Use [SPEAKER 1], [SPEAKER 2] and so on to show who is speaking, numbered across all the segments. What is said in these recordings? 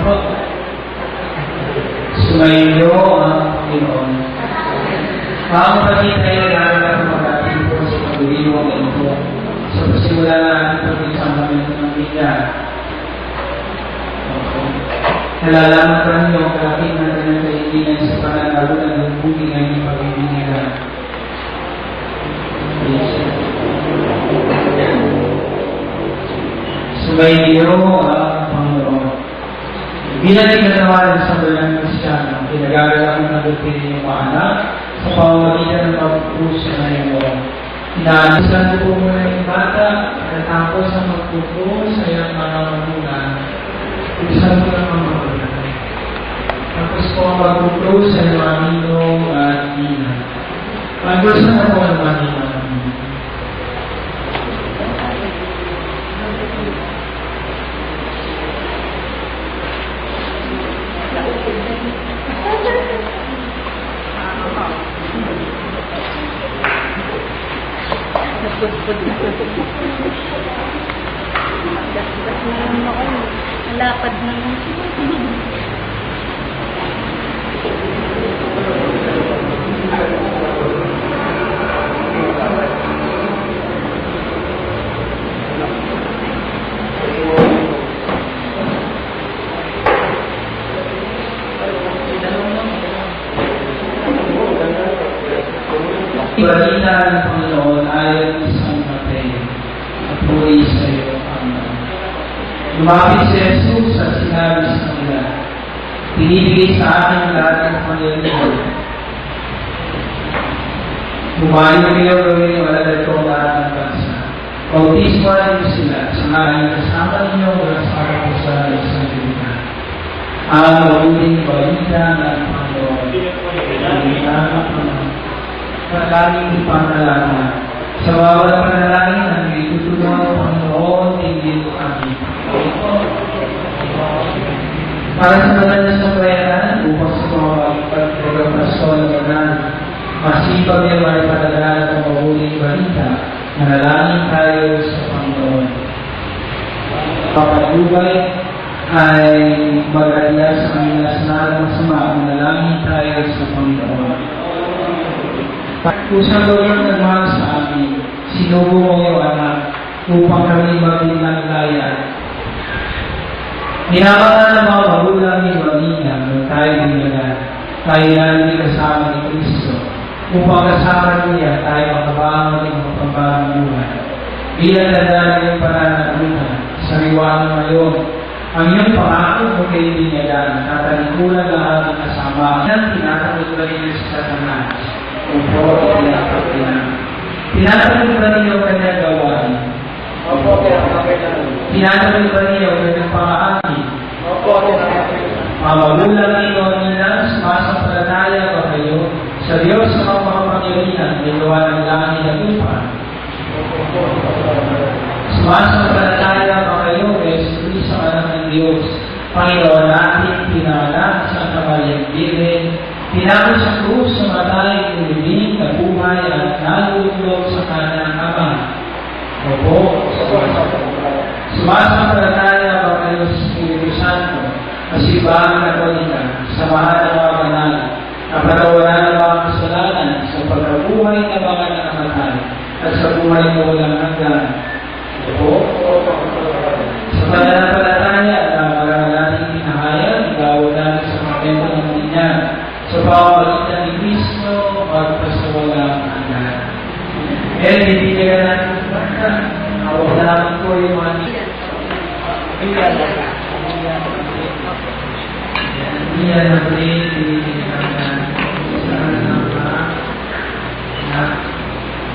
[SPEAKER 1] po. Sumainyo ang Panginoon. Mga kapatid, tayo nalala ng mag-ating po sa pag-iwang ito. Sa pasimula natin pag-isang kami ng Biblia. Nalalaman pa ninyo ang ating natin ng kaibigan sa pananalo ng lumbugin ng pag-ibingan. Sumainyo ang Panginoon. Bilang ikinatawaran sa balang Kristiyan, pinag-aaral ang nalutin yung mga anak sa pamamagitan ng pagpupuso na iyong inaalisan po muna yung bata katapos ang magpupuso sa iyong mga magulang. Ibisan po ng mga magulang. Tapos po ang magpupuso sa iyong mga ninong at nina. Magpupuso na po ang mga ninong at nina.
[SPEAKER 2] Malapad naman.
[SPEAKER 1] Ibalita ng Panginoon ayon sa Mateo at puri sa iyo, Panginoon. Lumapit si Jesus at sinabi sa kanila, "Pinibigay sa akin lahat ng pangyayari. Bumayo kayo gawin ang alalatong lahat ng bansa. Bautismuhan niyo sila sa ngalan kasama ninyo mula sa katapusan ng isang libutan. Ang mabuting balita ng Panginoon. Panalangin panalangin. Sa bawat panalangin ang itutulungan ng Panginoon, tingin kami. Para sa mga nasabayanan, upang sa mga pagprogramasyon ng banal, masipag niya may padala ng mabuting balita, manalangin tayo sa Panginoon. Kapatubay ay mag-alya sa kanila sa nalang masama, manalangin tayo sa Panginoon. Kusang gawin nagmahal sa amin, sinubo mo yung anak, upang kami maging nagkaya. Hinamangan ng mga magulang ni Marina nung tayo dinyagan, tayo namin kasama ni Kristo, upang kasama niya tayo makabangon ng mapambagong buhay. Bilang nadala yung pananagutan, sa riwangan ngayon, ang iyong pangako mo kayo dinyagan, tatalikulan ng ating kasama, ang tinatakot ba ninyo sa Satanas? Opo, tinatakot ba ninyo ang kanyang gawain? Opo, tinatakot ba ninyo ang kanyang pangaani? Opo, mga magulang ninyo nila, sumasampalataya ba kayo sa Diyos sa mga makapangyarihan, may gawa ng langit at lupa? Sumasampalataya ba kayo kay Jesus sa anak ng Diyos, Panginoon natin, pinanganak sa Kamariyang Birhen, tinapos sa krus sa matay, nilibing, nabuhay at nalulog sa kanyang Ama. Opo, sumasampalataya ba kayo sa Espiritu Santo, kasibang Katolika, samahan ng mga banal, kapatawaran ng mga kasalanan, sa pagkabuhay na mga nakamatay, at sa buhay na walang hanggan. Opo, sa pananampalataya na marami nating pinahayag, igawad natin sa kapento ng niya, sa pamamagitan ni Kristo, magpasawalang hanggan. Bibigyan natin ng bata. Hawak na namin po yung mga niya. Niya na po rin, bibigyan natin sa nama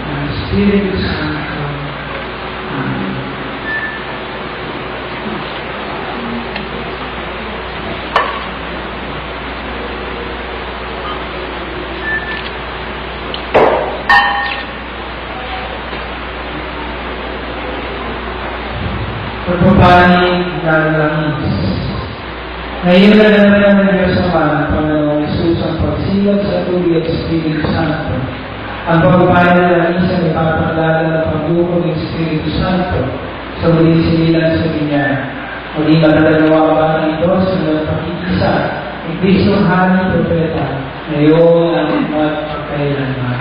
[SPEAKER 1] ng Espiritu Santo. Amen. Pagpapaling lalangis. Ngayon na naman ng Diyos Ama ng Panginoong Isus ang pagsilag sa tubig at Espiritu Santo. Ang pagpapaling lalangis ay ipapakilala ng pagdukong ng Espiritu Santo sa muling sinilang sa Kanya. Maging matatalawa ang batang ito sa mga pakikisa ni Kristo Hari Propeta, ngayon at magpakailanman.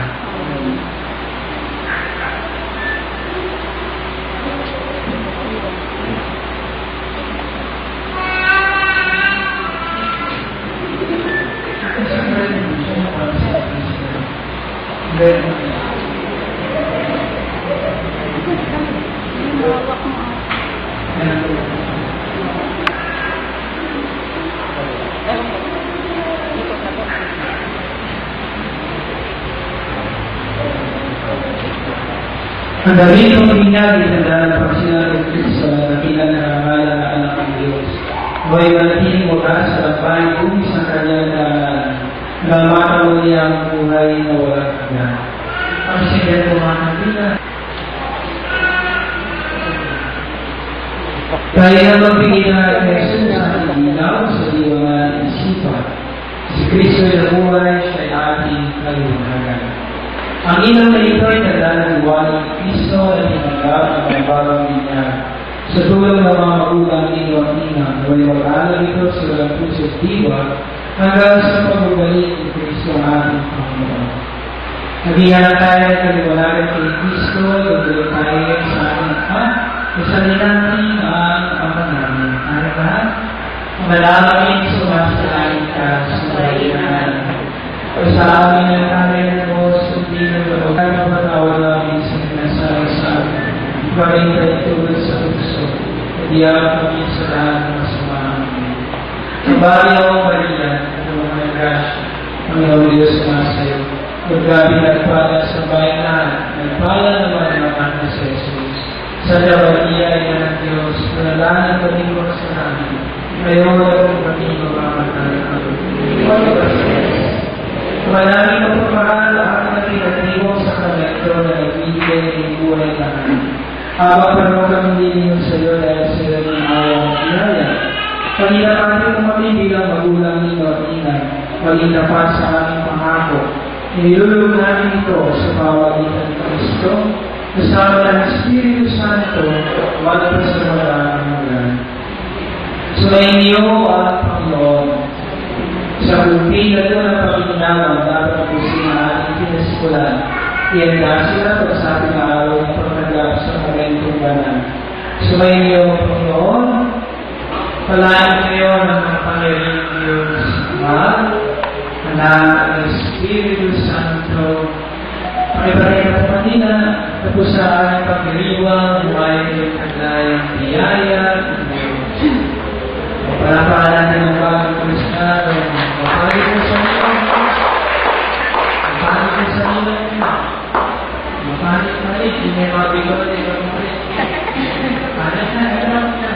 [SPEAKER 1] Ang dami ng pinag itanda ng pagsinan ng Kristo na dakilang narangalan na anak ng Diyos. Huwag manatiling wagas sa labahin kung sa kanyang narangalan na matawag niya ang buhay na walang hanggan. Ang sigat ng mga kapila. Kaya na magbigay na Jesus sa ilaw sa diwangan ng isipan. Si Kristo ay nabuhay, siya ay ating kaliwanagan. Ang inang na ito ay tanda ng iwanan ng Kristo na tinanggap ang mga bagong niya. Sa tulong ng mga magulang ni Joaquina, naway mag-aaral ito sa walang puso't diwa hanggang sa pagbabalik ni Kristo ang ating Panginoon. Naghihanap tayo ng kaliwanagan kay Kristo, nagdala tayo sa ating Kasalin natin ang ama namin. Ano ba? Malamang sumasalangit ka sa bayan. Pasamin ang amin mo sa dino. Kaya mapatawa namin sa pinasal sa amin. Iparin tayo tulad sa puso. Pagdiyak kami sa lahat ng masamahan. Kabali ako Maria, ang mga grasya. Panginoon Diyos sumasayo. Maggabi nagpala sa bayanan. Nagpala naman ang anak ni Jesus. Sa Maria ay ng Diyos, panalangin kami mo sa namin. Ngayon at kami mamamatay ang Manangin ang pagmahal ang nagigatiwang sa kanekto na nagbibigay ng buhay na namin. Habang parang kami nilingin sa iyo dahil sila ng awang pinaya. Paginapatin mo kami bilang magulang ni Martina, maging tapat sa aming pangako. Nilulog namin ito sa pawagitan ng Kristo, kasama ng Espiritu Santo, wala pa sa maraming hanggan. Sumayin niyo ang Panginoon. Sa kulpi na ito ng Panginoon, dapat pusin ang ating pinasikulan. Ianda sila pag sa ating araw ng pagtanggap sa momentong ganan. Sumayin niyo ang Panginoon. Palayan niyo ng mga Panginoon Diyos, Ama, Anak, at Espiritu Santo. Pakiparin ang kanina, tapos sa aming pagdiriwang, buhay ng kaglayang biyaya ng Diyos. Palapalan ng mga bagong Kristado, mapahali ko sa inyo, mapahali ko sa inyo, mapahali ko rin, hindi may mabigot, hindi may mabigot. Pahalit na, gano'n na.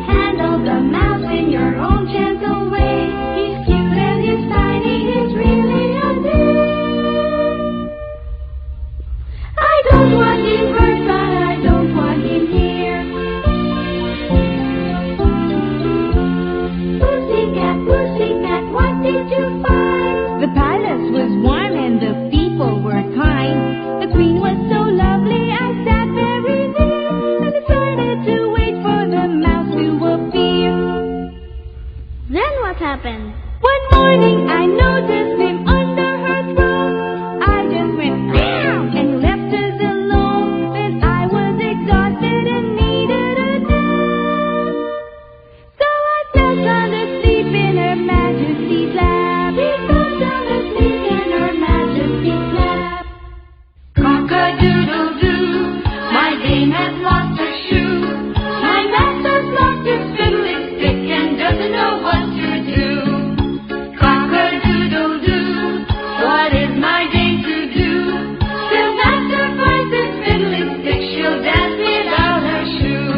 [SPEAKER 3] Handle the mouse in your own
[SPEAKER 2] happened. One morning I noticed him under her throne. I just went meow and left us alone. Then I was exhausted and needed a nap. So I fell sound asleep in Her Majesty's lap. He fell sound asleep in Her Majesty's lap. Cock-a-doodle-doo, my dame has lost her shoe. My master's lost his fiddling stick and doesn't know what to do. Cock-a-doodle-doo, what is my dame to do? Till master finds his fiddling stick, she'll dance without her shoe.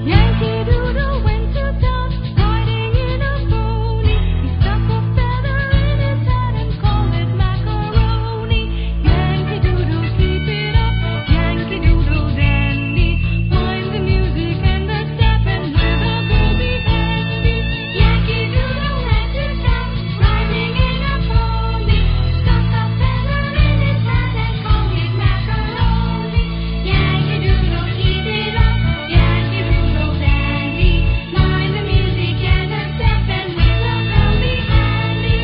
[SPEAKER 2] Yankee Doodle went to town, riding in a pony. He stuck a feather in his hat and called it macaroni. Yankee Doodle, keep it up, Yankee Doodle dandy. Mind the music and the step and with a girl be handy. Yankee Doodle went to town, riding in a pony. Stuck a feather in his hat and called it macaroni. Yankee Doodle, keep it up, Yankee Doodle dandy. Mind the music and the step and with a girl be handy.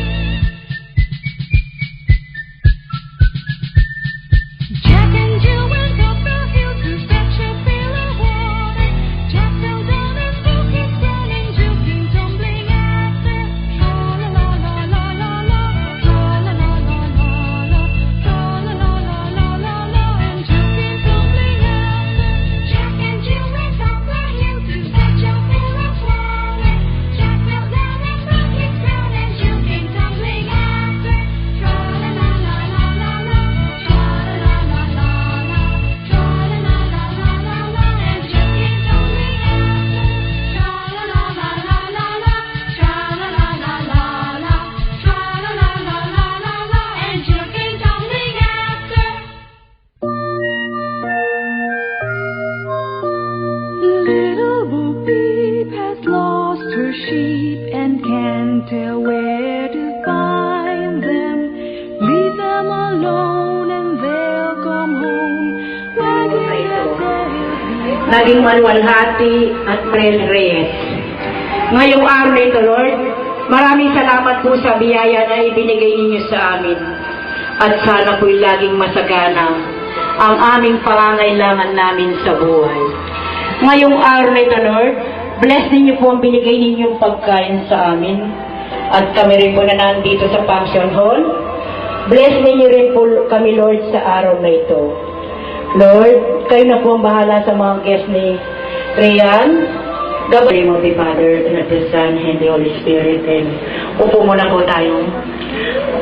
[SPEAKER 2] Jack and Jill went up the hill to fetch a pail of water. Jack fell down and broke his crown and Jill came tumbling after. Tra-la-la-la-la-la-la, tra-la-la-la-la-la, tra-la-la-la-la-la-la, and Jill came tumbling after. Jack and Jill went up the hill to fetch a pail of water. Jack fell down and broke his crown and Jill came tumbling after. Tra-la-la-la-la-la-la, tra-la-la-la-la-la, tra-la-la-la-la-la, and Jill came tumbling after. Tra-la-la-la-la-la, tra-la-la-la-la-la, tra-la-la-la-la-la, and Jill came tumbling after. Little Bo Peep has lost her sheep and can't tell where to find them. Leave them alone and they'll come home, wagging their tails behind.
[SPEAKER 3] Naging maluwalhati at Reyes. Ngayong araw na ito, Lord, maraming salamat po sa biyaya na ibinigay ninyo sa amin. At sana po'y laging masagana ang aming pangangailangan namin sa buhay. Ngayong araw na ito, Lord, bless ninyo po ang binigay ninyong pagkain sa amin. At kami rin po na nandito sa function hall. Bless ninyo rin po kami, Lord, sa araw na ito. Lord, kayo na po ang bahala sa mga guests ni Rian. Gabay mo, the Father, and the Son, and the Holy Spirit. And upo muna po tayo.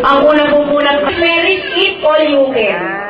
[SPEAKER 3] Ang una po muna, Mary, eat all you can.